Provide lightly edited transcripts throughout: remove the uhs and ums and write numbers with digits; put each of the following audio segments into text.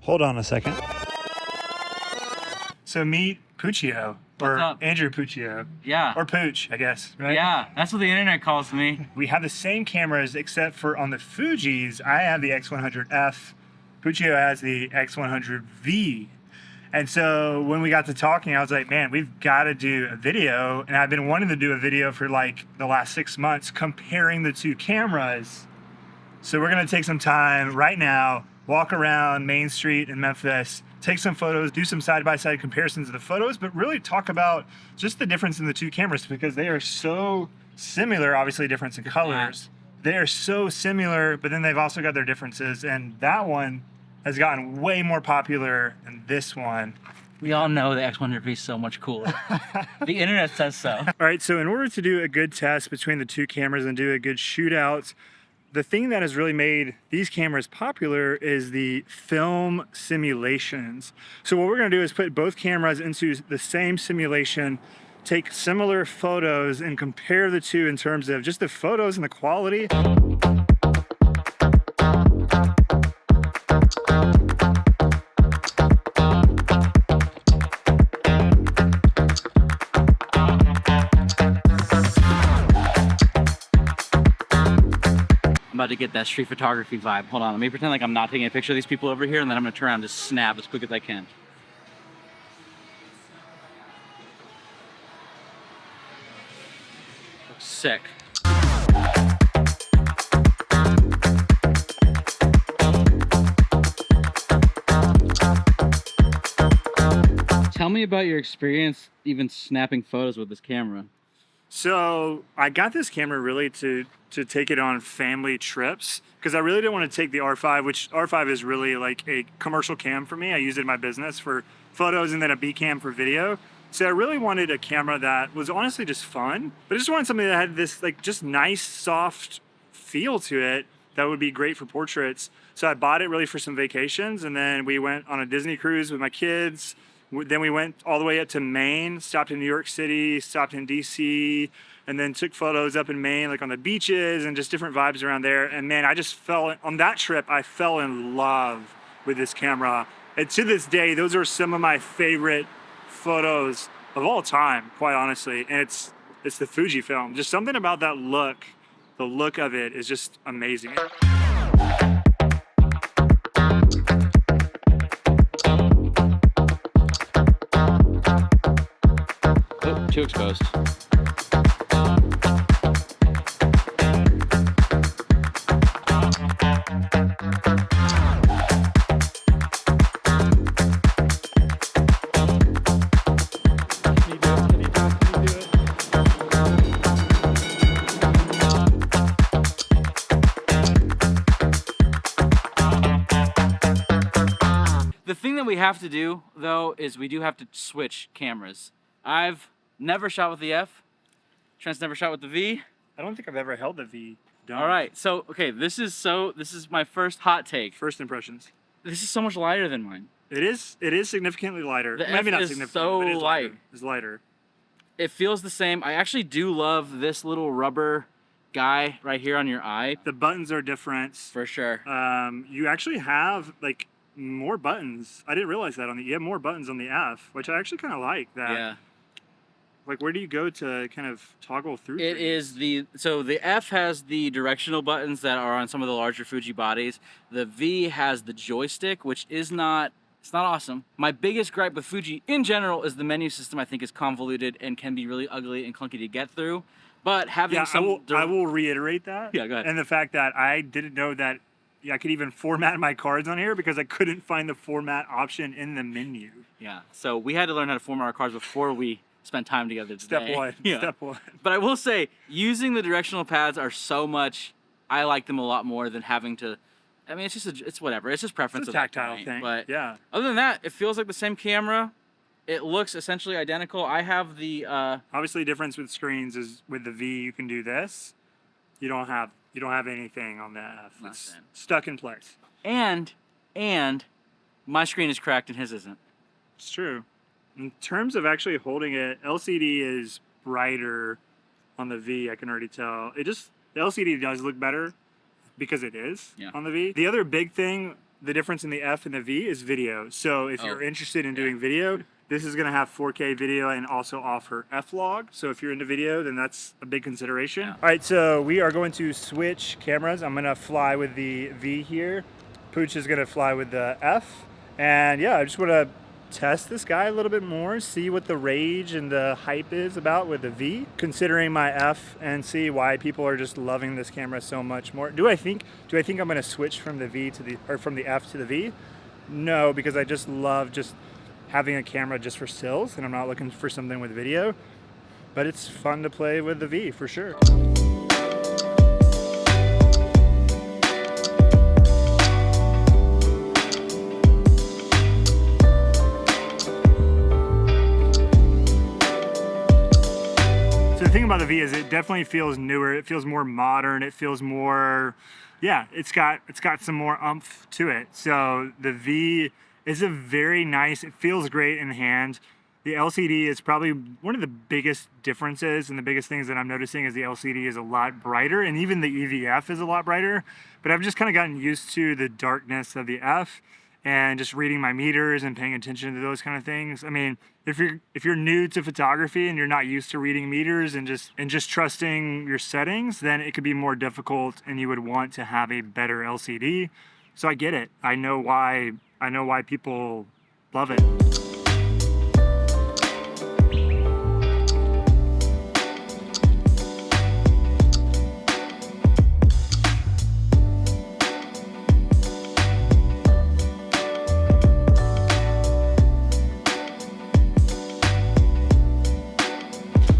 Hold on a second. So meet Puccio, or Andrew Puccio. Yeah. Or Pooch, I guess, right? Yeah, that's what the internet calls me. We have the same cameras, except for on the Fujis, I have the X100F. Puccio has the X100V. And so when we got to talking, I was like, man, we've got to do a video. And I've been wanting to do a video for like the last 6 months comparing the two cameras. So we're going to take some time right now, walk around Main Street in Memphis, take some photos, do some side-by-side comparisons of the photos, but really talk about just the difference in the two cameras because they are so similar, obviously difference in colors. They are so similar, but then they've also got their differences. And that one has gotten way more popular than this one. We all know the X100V is so much cooler. The internet says so. All right, so in order to do a good test between the two cameras and do a good shootout, the thing that has really made these cameras popular is the film simulations. So what we're gonna do is put both cameras into the same simulation, take similar photos and compare the two in terms of just the photos and the quality. I'm about to get that street photography vibe. Hold on, let me pretend like I'm not taking a picture of these people over here, and then I'm gonna turn around and just snap as quick as I can. Looks sick. Tell me about your experience even snapping photos with this camera. So I got this camera really to take it on family trips because I really didn't want to take the R5, which R5 is really like a commercial cam for me. I use it in my business for photos and then a B cam for video. So I really wanted a camera that was honestly just fun, but I just wanted something that had this like just nice, soft feel to it that would be great for portraits. So I bought it really for some vacations, and then we went on a Disney cruise with my kids. Then we went all the way up to Maine, stopped in New York City, stopped in DC, and then took photos up in Maine, like on the beaches and just different vibes around there. And man, I just on that trip, I fell in love with this camera. And to this day, those are some of my favorite photos of all time, quite honestly. And it's the Fujifilm. Just something about that look, the look of it is just amazing. Oh, too exposed. The thing that we have to do, though, is we do have to switch cameras. I've never shot with the F. Trent's never shot with the V. I don't think I've ever held the V. All right, so okay, this is my first hot take. First impressions. This is so much lighter than mine. It is significantly lighter. The Maybe F not is significantly, so but it is light. lighter. It's lighter. It feels the same. I actually do love this little rubber guy right here on your eye. The buttons are different. For sure. You actually have like more buttons. I didn't realize that you have more buttons on the F, which I actually kind of like that. Yeah. Like, where do you go to kind of toggle through It things? is so the F has the directional buttons that are on some of the larger Fuji bodies. The V has the joystick, which is not, it's not awesome. My biggest gripe with Fuji in general is the menu system. I think is convoluted and can be really ugly and clunky to get through. But having I will reiterate that. Yeah, go ahead. And the fact that I didn't know that I could even format my cards on here because I couldn't find the format option in the menu. Yeah, so we had to learn how to format our cards before we spent time together today. Step one. Yeah. Step one. But I will say, using the directional pads are so much, I like them a lot more than having to, I mean, it's just, it's whatever. It's just preference. It's a tactile thing. But yeah. Other than that, it feels like the same camera. It looks essentially identical. I have the... Obviously, the difference with screens is with the V, you can do this. You don't have anything on the F. It's stuck in place. And my screen is cracked and his isn't. It's true. In terms of actually holding it, LCD is brighter on the V, I can already tell. The LCD does look better because it is on the V. The other big thing, the difference in the F and the V is video. So if you're interested in doing video, this is going to have 4K video and also offer F-Log. So if you're into video, then that's a big consideration. All right, so we are going to switch cameras. I'm going to fly with the V here. Pooch is going to fly with the F. And yeah, I just want to test this guy a little bit more, see what the rage and the hype is about with the V, considering my F, and see why people are just loving this camera so much more. Do I think I'm going to switch from the V to the, or from the F to the V? No, because I just love just having a camera just for stills, and I'm not looking for something with video, but it's fun to play with the V for sure. So the thing about the V is it definitely feels newer. It feels more modern. It feels more, yeah, it's got some more oomph to it. So the V is a very nice, it feels great in the hand. The LCD is probably one of the biggest differences, and the biggest things that I'm noticing is the LCD is a lot brighter, and even the EVF is a lot brighter. But I've just kind of gotten used to the darkness of the F and just reading my meters and paying attention to those kind of things. I mean, if you're new to photography and you're not used to reading meters and just trusting your settings, then it could be more difficult, and you would want to have a better LCD. So I get it. I know why people love it.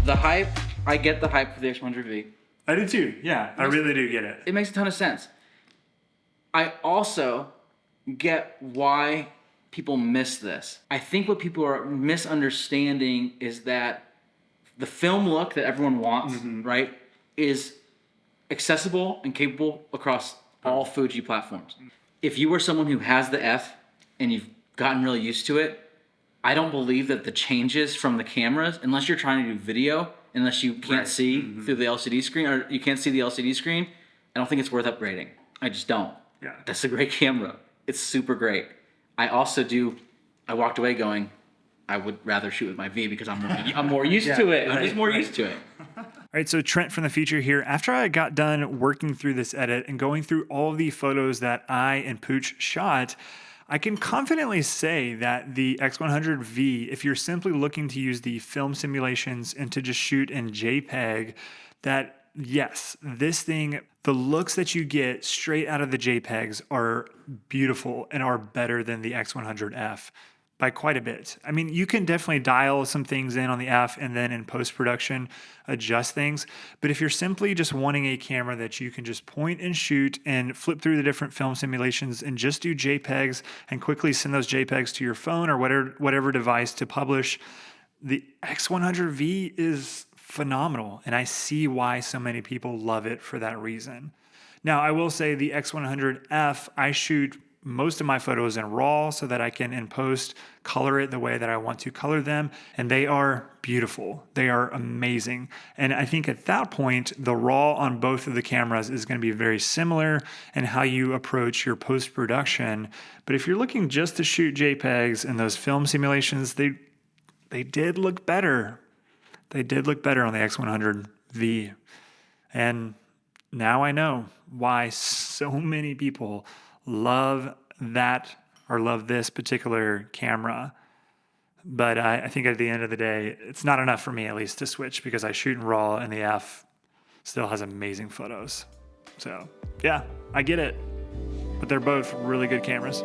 The hype, I get the hype for the X100V. I do too, yeah. I really do get it. It makes a ton of sense. I also get why people miss this. I think what people are misunderstanding is that the film look that everyone wants, right, is accessible and capable across all Fuji platforms. If you are someone who has the F and you've gotten really used to it, I don't believe that the changes from the cameras, unless you're trying to do video, unless you can't see through the LCD screen, or you can't see the LCD screen, I don't think it's worth upgrading. I just don't. Yeah. That's a great camera. It's super great. I walked away going, I would rather shoot with my V because I'm more used to it. I'm just more used to it. All right, so Trent from the future here. After I got done working through this edit and going through all of the photos that I and Pooch shot, I can confidently say that the X100V, if you're simply looking to use the film simulations and to just shoot in JPEG, that yes, this thing, the looks that you get straight out of the JPEGs are beautiful and are better than the X100F by quite a bit. I mean, you can definitely dial some things in on the F and then in post-production adjust things. But if you're simply just wanting a camera that you can just point and shoot and flip through the different film simulations and just do JPEGs and quickly send those JPEGs to your phone or whatever device to publish, the X100V is phenomenal. And I see why so many people love it for that reason. Now, I will say the X100F, I shoot most of my photos in RAW so that I can in post color it the way that I want to color them, and they are beautiful. They are amazing. And I think at that point, the RAW on both of the cameras is going to be very similar in how you approach your post-production. But if you're looking just to shoot JPEGs and those film simulations, they did look better. They did look better on the X100V. And now I know why so many people love that or love this particular camera. But I think at the end of the day, it's not enough for me at least to switch because I shoot in RAW and the F still has amazing photos. So yeah, I get it. But they're both really good cameras.